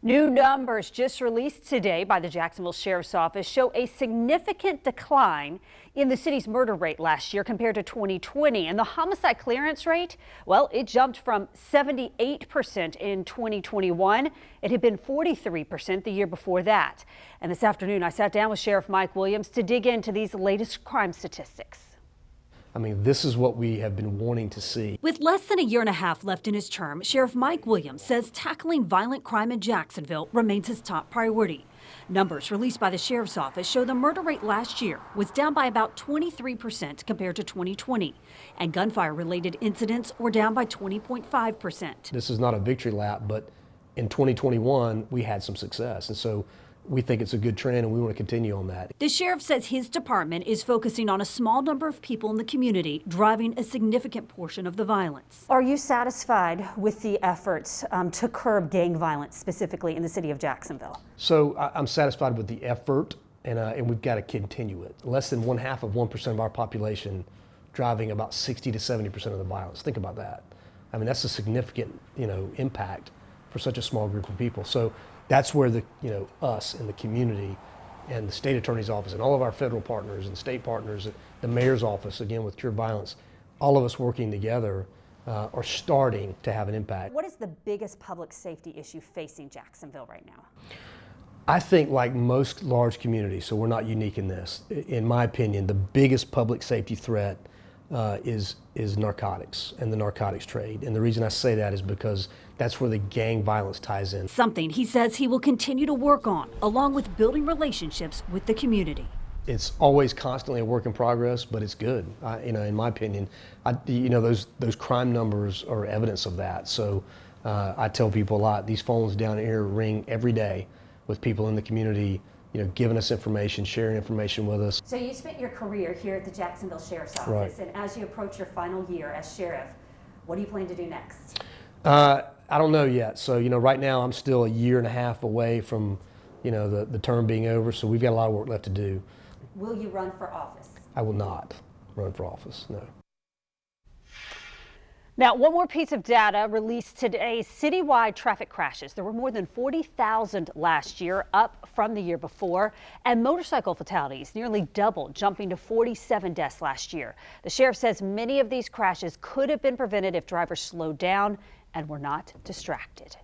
New numbers just released today by the Jacksonville Sheriff's Office show a significant decline in the city's murder rate last year compared to 2020. And the homicide clearance rate, well, it jumped from 78% in 2021. It had been 43% the year before that. And this afternoon, I sat down with Sheriff Mike Williams to dig into these latest crime statistics. I mean, this is what we have been wanting to see. With less than a year and a half left in his term, Sheriff Mike Williams says tackling violent crime in Jacksonville remains his top priority. Numbers released by the Sheriff's Office show the murder rate last year was down by about 23% compared to 2020, and gunfire-related incidents were down by 20.5%. This is not a victory lap, but in 2021, we had some success, and so we think it's a good trend and we want to continue on that. The sheriff says his department is focusing on a small number of people in the community driving a significant portion of the violence. Are you satisfied with the efforts to curb gang violence specifically in the city of Jacksonville? So I'm satisfied with the effort and we've got to continue it. Less than 0.5% of our population driving about 60 to 70% of the violence. Think about that. I mean, that's a significant, impact for such a small group of people. So that's where us and the community and the state attorney's office and all of our federal partners and state partners, the mayor's office, again, with Cure Violence, all of us working together are starting to have an impact. What is the biggest public safety issue facing Jacksonville right now? I think like most large communities, so we're not unique in this, in my opinion, the biggest public safety threat is narcotics and the narcotics trade. And the reason I say that is because that's where the gang violence ties in. Something he says he will continue to work on, along with building relationships with the community. It's always constantly a work in progress, but it's good. In my opinion, those crime numbers are evidence of that. So I tell people a lot, these phones down here ring every day with people in the community, giving us information, sharing information with us. So you spent your career here at the Jacksonville Sheriff's Office, right. And as you approach your final year as sheriff, what do you plan to do next? I don't know yet. So, right now I'm still a year and a half away from, the term being over. So we've got a lot of work left to do. Will you run for office? I will not run for office, no. Now, one more piece of data released today, citywide traffic crashes. There were more than 40,000 last year, up from the year before, and motorcycle fatalities nearly doubled, jumping to 47 deaths last year. The sheriff says many of these crashes could have been prevented if drivers slowed down and were not distracted.